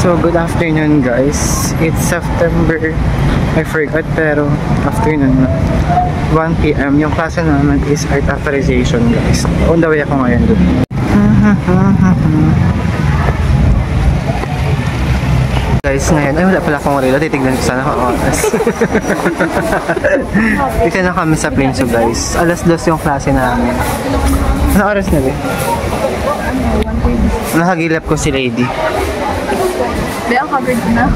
So, good afternoon guys. It's September, I forgot, pero afternoon na. 1 PM. Yung klase naman is art appreciation guys. On the way ako ngayon doon. Guys, ngayon, ay wala pala akong relo. Titignan ko sana ako oras. Dito na kami sa Plinso guys. Alas 2 yung klase namin. Ano oras na ba? Nakagilap ko si Lady. Hindi, ang covered na.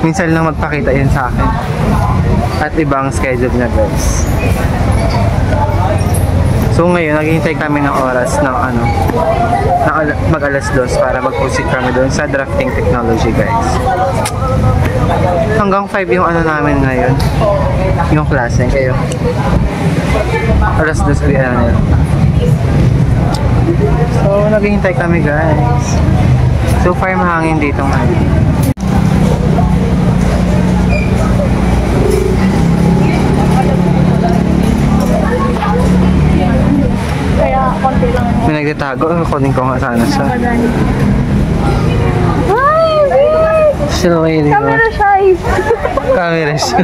Minsan lang magpakita yun sa akin. At ibang schedule na guys. So ngayon, naghihintay kami ng oras ng mag alas 2 para mag-proceed kami doon sa drafting technology guys. Hanggang 5 yung namin ngayon. Yung klase. Kayo. Alas 2 ulit nila. So naghihintay kami guys. So far mahangin dito ngayon. Kaya konti lang. May nagtatago. Kunin ko nga sana siya. Hi! Still waiting. Camera shy! Camera siya.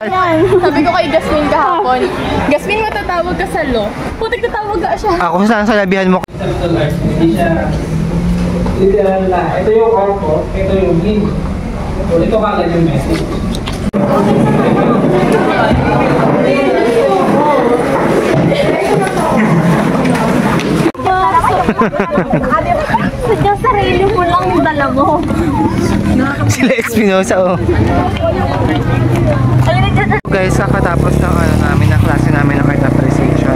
Yan. Sabi ko kay Jasmine kahapon, Jasmine, matatawag ka sa law. Putik tatawag ka siya. Ako saan sa labihan mo? Literal na. Ito yung corpo, ito yung link. So, ito kagad yung message. Sadyang sarili mo lang yung dala mo. Sila Espinosa oh. Guys, kakatapos ng namin, ng klase namin ng art appreciation.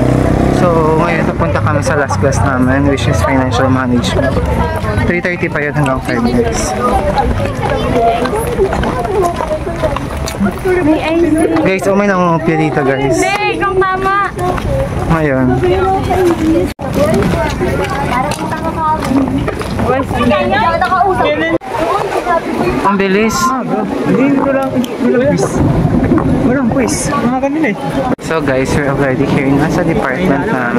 So, ngayon papunta kami sa last class namin, which is financial management. 3:30 pa yun hanggang 5 guys. Guys, may nangungupya dito guys. Hindi, ikaw tama. Ngayon. Ang bilis. Hindi ko lang quiz. Walang quiz. Mga kanila eh. So guys, we're already here nasa department na.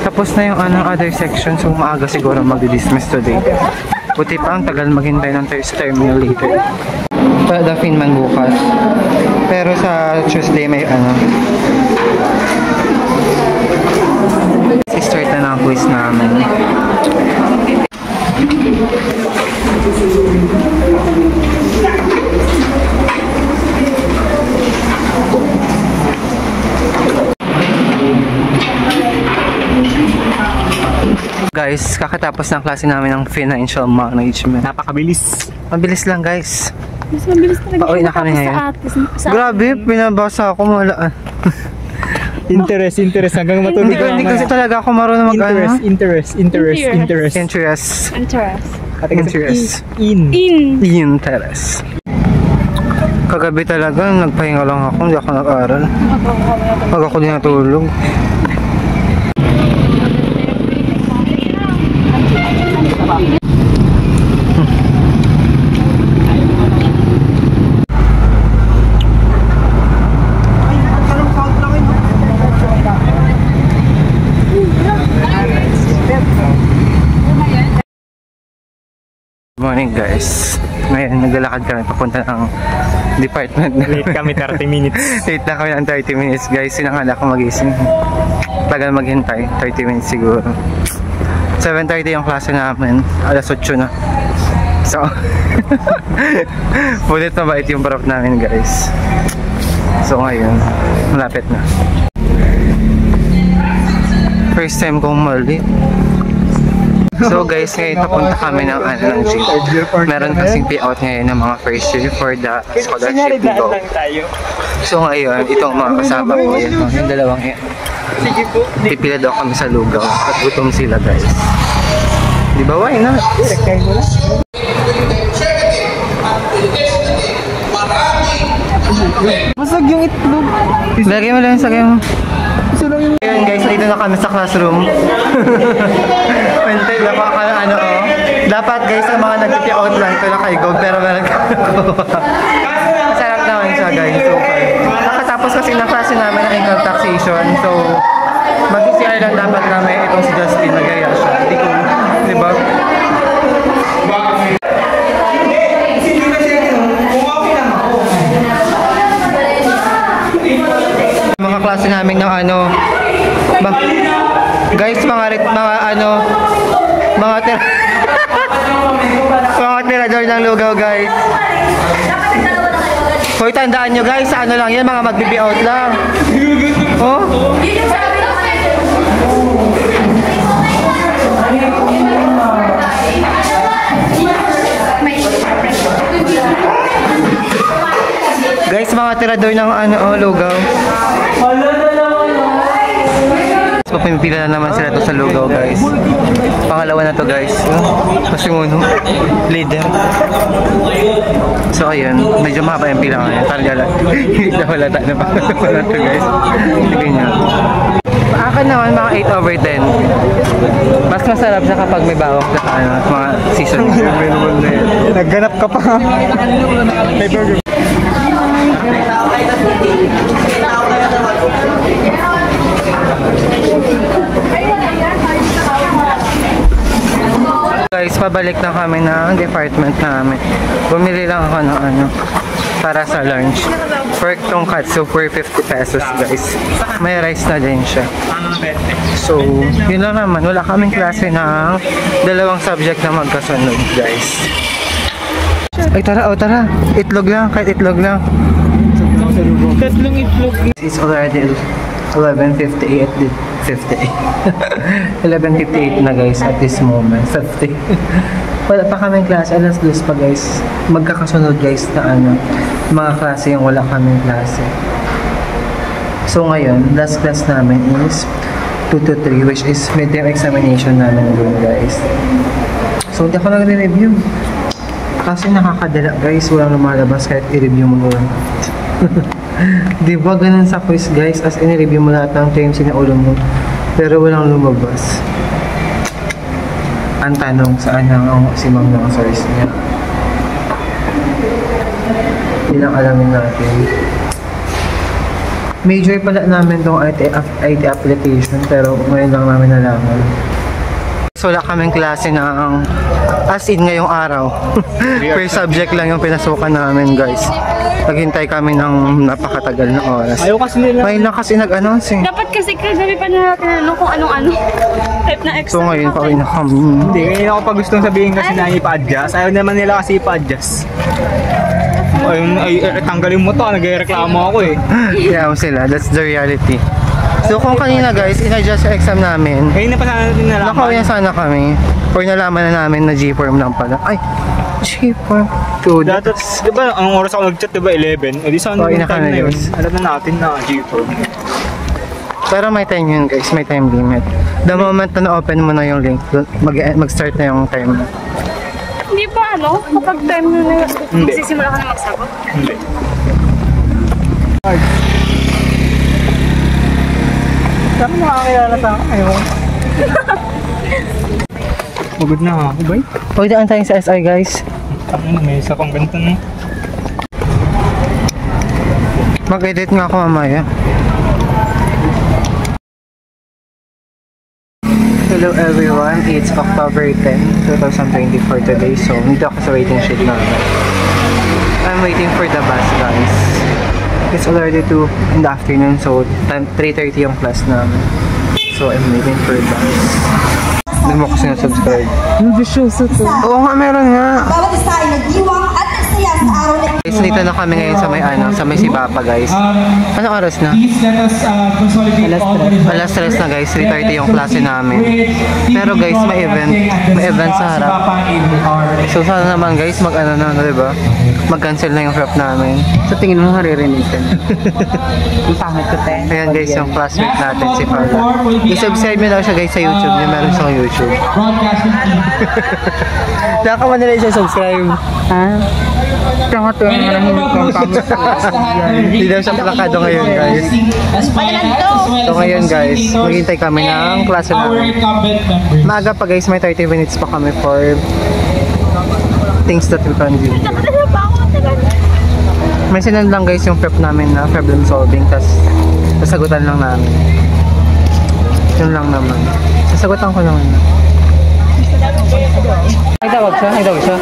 Tapos na yung other section, so maaga siguro mag-dismiss today. Buti pa ang tagal maghintay ng terminal later. Padafin man bukas. Pero sa Tuesday may start na ng quiz namin. Guys, kakatapos ng klase namin ng financial management. Napakabilis. Mabilis lang guys. Mas mabilis talaga. Pauwi na kami ngayon. Grabe, pinabasa ako malaan. Interest hanggang matulog. Hindi kasi talaga ako marunong Interest. Interest. Kagabi talaga, nagpahinga lang ako, hindi ako nag-aral. Pag ako din natulog. Good morning guys. Ngayon naglalakad kami papunta ng department. Late kami 30 minutes. Late na kami ng 30 minutes guys. Sinangala ako magising. Tagal maghintay. 30 minutes siguro. 7:30 yung klase namin. Alas 8 na. So pulit na bait yung prof namin guys. So ngayon malapit na. First time kong mali. So guys, ngayon papunta kami ng gym. Meron kasing payout ngayon ng mga first year for the scholarship to go. So ngayon, itong mga kasama ko, yung dalawang yan. Pipila daw kami sa lugaw at gutom sila guys. Di ba? Why not? Masag yung itlog. Lagay mo lang, sagay mo. Ayun guys, dito na kami sa classroom. Mentay, dapat guys, sa mga nag-out lang ito na kay Gog, pero meron ka. Masarap naman siya guys, so far. Nakatapos kasi na klase namin ng income taxation, so mag-CR lang dapat namin itong si Justin, nagaya siya. Hindi ko ba? Mga klase namin ng ano, guys, mga mga tirador ng lugaw, guys. Hoy, tandaan nyo guys, ano lang yan, mga magbibi-out lang. Oh? Guys, mga tirador ng ano, lugaw. Papimipila na naman sila to sa lugaw, guys. Pangalawa na to, guys. Kasi muno, leader. So ayun, medyo mahaba yung pila ngayon. Talaga lang. Hindi na wala tayo na pangalawa na to, guys. Sige nyo. Akin naman mga 8/10. Mas masarap siya kapag may bawang sa ano, mga season. Nagganap ka pa. May burger. Guys, pabalik na kami ng department namin. Bumili lang ako ng ano para sa lunch. Pork tonkatsu for 50 pesos, guys. May rice na din siya. So, yun lang naman. Wala kaming klase ng dalawang subject na magkasunod, guys. Ay, tara, tara. Itlog lang, kahit itlog lang. Tatlong itlog. It's already 11:58. 11:58 na, guys, at this moment. 50. Wala pa kaming klase. Alas 2 pa, guys. Magkakasunod, guys, na ano, mga klase yung wala kaming klase. So ngayon, last class namin is 2 to 3, which is midterm examination namin doon, guys. So hindi ako nagre-review. Kasi nakakadala, guys. Walang lumalabas kahit i-review mo doon. Diba ganun sa quiz, guys? As in-review mo lahat ng terms na ulo mo, pero walang lumabas. Ang tanong, saan ang simang ng source niya? Hindi lang alamin natin. Major pala namin tong IT application, pero ngayon lang namin nalaman. So wala kaming klase ng as in ngayong araw. Per subject lang yung pinasukan namin, guys. Naghintay kami ng napakatagal na oras. Ayaw kasi nila. Ngayon lang kasi nag-announce eh. Dapat kasi kagabi pa na tinanong kung anong-ano. Type na extra. So ngayon pauwi na kami. Hindi, ngayon ako pa gustong sabihin kasi na ipa-adjust. Ayaw naman nila kasi ipa-adjust. Ay, tanggalin mo to, nagreklamo ako eh. Yeah, sila. That's the reality. So kung kanina, guys, in-adjust yung exam namin. Ngayon na pa sana natin nalaman. Nakauwi na sana kami. Or nalaman na namin na G-form lang pala. Ay, G-form. Dapat, diba, ang oras ako nag-chat, diba, 11? E di saan yung time na yun? Alam na natin na G-form. Pero may time yun, guys. May time limit. The moment na na-open mo na yung link, mag-start na yung time. Hindi ba ano? Kapag time na magsisimula ka na magsagot? Hindi. Saan mo makakilala sa akin? Ayaw. Pagod na ako, bay? Pwede daan tayo sa SI, guys. Ano, may isa pang ganito na. Mag-edit nga ako mamaya. Hello everyone, it's October 10, 2024 today. So, nandito ako sa waiting sheet namin. I'm waiting for the bus, guys. It's already 2 in the afternoon, so 3:30 yung class namin. So, I'm waiting for the bus. Hindi mo kasi na-subscribe. Oo nga, meron nga. Bawat isa ay nagdiwang at nagsaya sa araw na Guys, dito na kami ngayon sa may sa may Sibapa, guys. Anong oras na? Alas 3 na, guys. 3:30 yung klase namin. Pero guys, may event sa harap. So sana naman, guys, mag-ano na, diba? Mag-cancel na yung prep namin. Sa tingin mo maririnig ka na. Ang pangit ko, te. Ayan, guys, yung classmate natin, si Farla. I-subscribe nyo daw siya, guys, sa YouTube. Yung meron siyang YouTube. Nakaman nila siya subscribe. Ha? Tanga to yung marahimik kong pangit. Hindi daw siya plakado ngayon, guys. So ngayon, guys, maghintay kami ng klase namin. Maaga pa, guys, may 30 minutes pa kami for things that we can do. May sinend lang, guys, yung prep namin na problem solving, tas sasagutan lang namin. Yun lang naman. Sasagutan ko naman. Nagtawag siya? Nagtawag siya?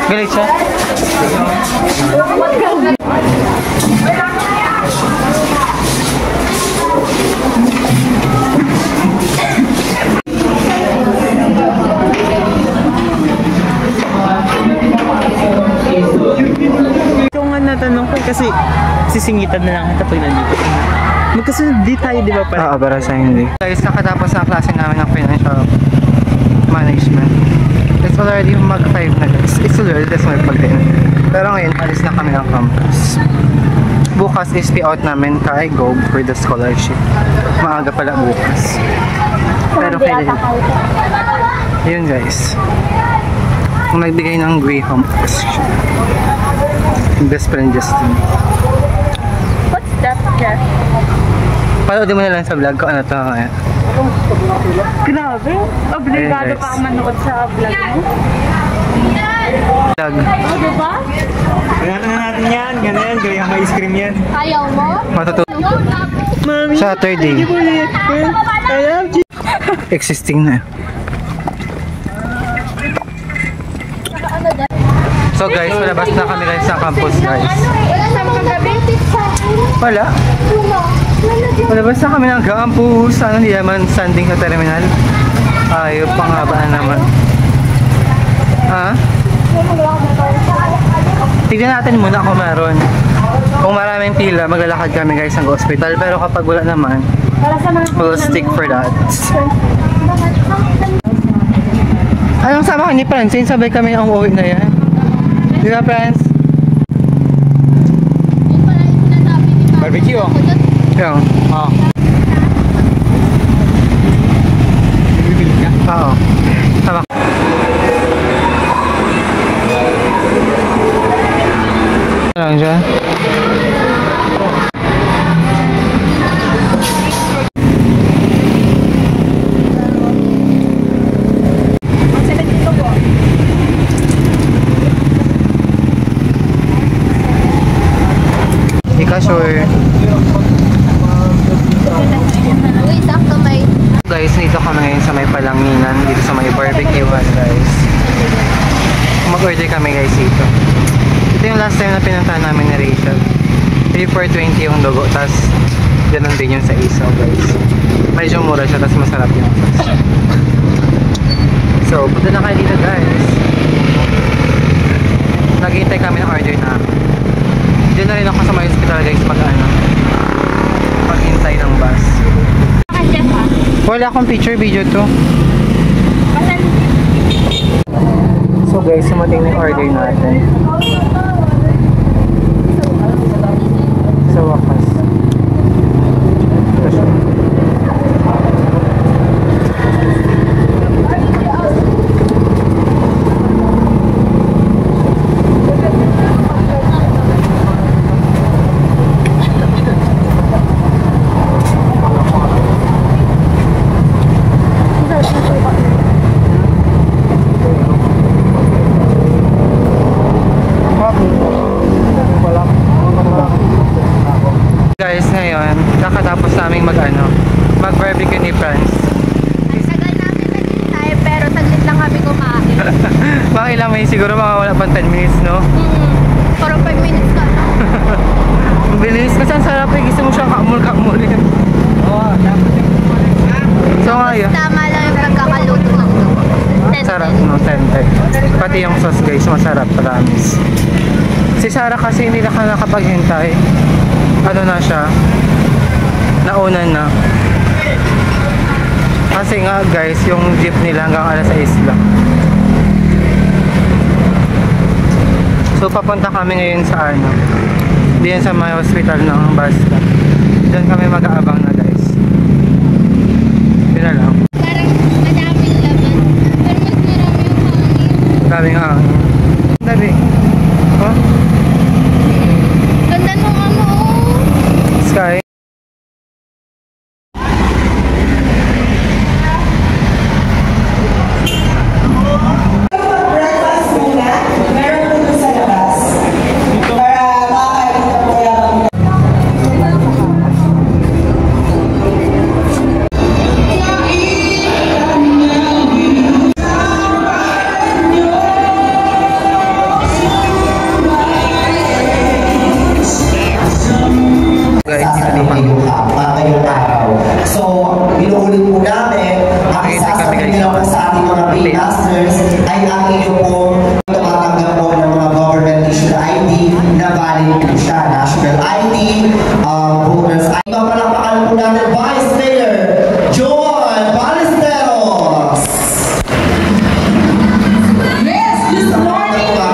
Galit siya? Ito nga natanong ko kasi sisingitan na lang kita pag nandito. Magkasunod di tayo, di ba pala? Oo, para sa hindi. Guys, nakatapos na ang klase namin ng financial management. It's already mag-5 na guys. It's already this mag din. Pero ngayon, alis na kami ng campus. Bukas is payout namin kay Gob for the scholarship. Maaga pala bukas. Pero kailan? Yun guys. Kung nagbigay ng Graham question. Best friend Justin. What's that, Jeff? Panoodin mo na lang sa vlog ko ano to ngayon. Grabe. Obligado Ayun, guys. ka manood sa vlog mo. Vlog. Oh, diba? Ganyan na natin yan. Ganyan. Gawin ang ice cream yan. Ayaw mo? Matutulog. Mami, Saturday. thank you for it. I love you. Existing na. So guys, malabas na kami guys sa campus guys. Wala sa mga gabi? Wala. Malabas na kami ng campus. Ano hindi naman standing sa terminal. Ayop, panghabaan naman. Ha? Tignan natin muna kung meron. Kung maraming pila, maglalakad kami guys ng hospital. Pero kapag wala naman, we'll stick for that. Anong sama ka ni Francine? Sabay kami ang uwi na yan. Di ba, friends? Barbecue, oh. Yung. Oh. Bibili ka? Oo. Tama. Lang siya. Hindi ka sure. Uy, sakto may... Guys, dito kami ngayon sa may Palanginan, dito sa may barbecue guys. Mag-order kami guys dito. Ito yung last time na pinuntahan namin ni Rachel. 3/420 yung dugo, tas ganun din yung sa isaw guys. Medyo mura siya, tas masarap yung sauce. So, punta na kayo dito guys. Naghihintay kami ng order namin. Diyan na rin ako sa may hospital guys paghintay ng bus. Wala akong picture video to. So guys, sumating na yung order natin. Sa wakas. Ito siya. Guys, ngayon, kakatapos naming mag-barbecue ni Franz. Tagal namin naghintay, pero saglit lang kami kumain. Mga ilang minutes, siguro wala pang 10 minutes, no? Parang 5 minutes ka na. Ang bilis kasi ang sarap eh, gusto mo siyang kaamul-kaamul yan. Oo, dapat yung So ngayon, Tama lang yung pagkakaluto ng dugo. sarap no, tente. Pati yung sauce guys, masarap, promise. Si Sarah kasi hindi na nakapaghintay. Ano na siya? Naunan na. Kasi nga guys, yung jeep nila hanggang alas 6 lang. So papunta kami ngayon sa diyan sa may hospital ng Basta. Diyan kami mag-aabang na guys. Yun na lang. Parang madaming laman. Pero mas marami yung hangin. Daming hangin. Dali. Oh, Ganda nung ano. sky. Breakfast muna. Meron po doon sa labas. Para makakain po yung ating Vice Mayor, Joy Ballesteros. Yes, good morning po.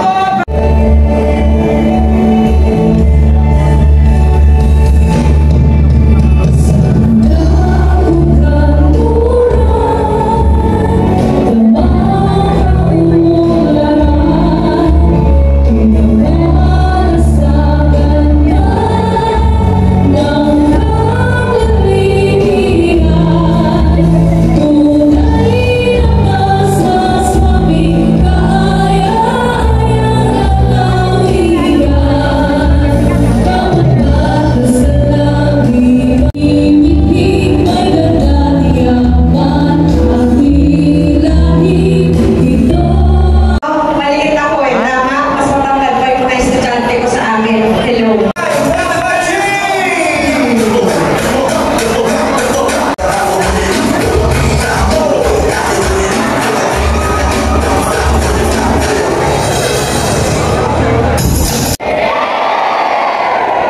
Maliit ako eh. Tama, mas matanggal pa yung mga estudyante ko sa amin. Hello.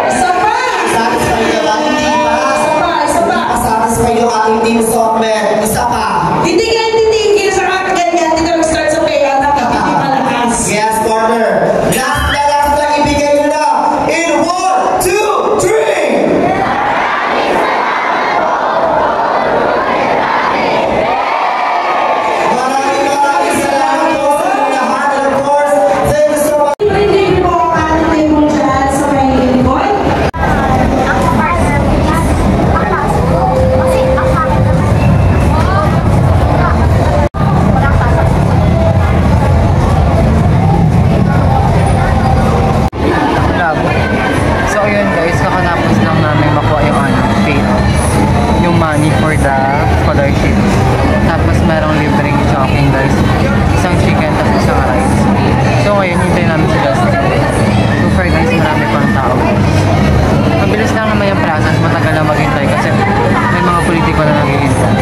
Isa pa! Satisfied yung ating team, ha? Isa pa! Satisfied yung ating team Sokmed. Isa pa. Hindi ka titigil sa kakaganyan. Hindi ka mag-start sa pera na hindi malakas. Yes, partner. Last na ibigay nyo na. In 1, 2, 3! Maraming salamat po sa inyong lahat. And of course, thank you so much. Hindi po ang ating table dyan sa may Illinois. Labo. So ayun guys, kakatapos lang namin makuha yung payout, yung money for the scholarship. Tapos merong libreng choking guys, isang chicken tapos isang rice. So ngayon hintay namin si Justin. So far guys, marami pang tao. Mabilis lang naman yung process, matagal na maghintay kasi may mga politiko na naghihintay.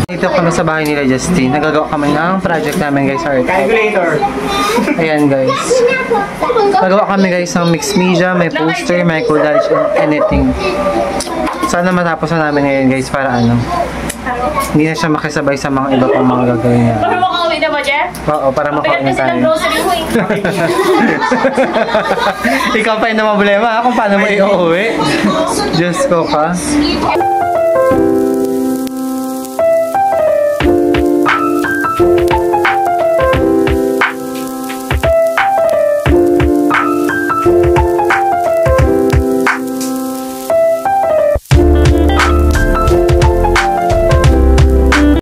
Dito kami sa bahay nila Justin. Nagagawa kami ng project namin guys. Calculator. Ayan guys. Nagawa kami guys ng mixed media, may poster, may collage, anything. Sana matapos na namin ngayon guys para hindi na siya makisabay sa mga iba pang mga gagawin niya. Para makauwi na ba, Jeff? Oo, para makauwi na Kasi tayo. ng grocery mo eh. Ikaw pa yung problema kung paano mo i-uwi. Diyos ko ka.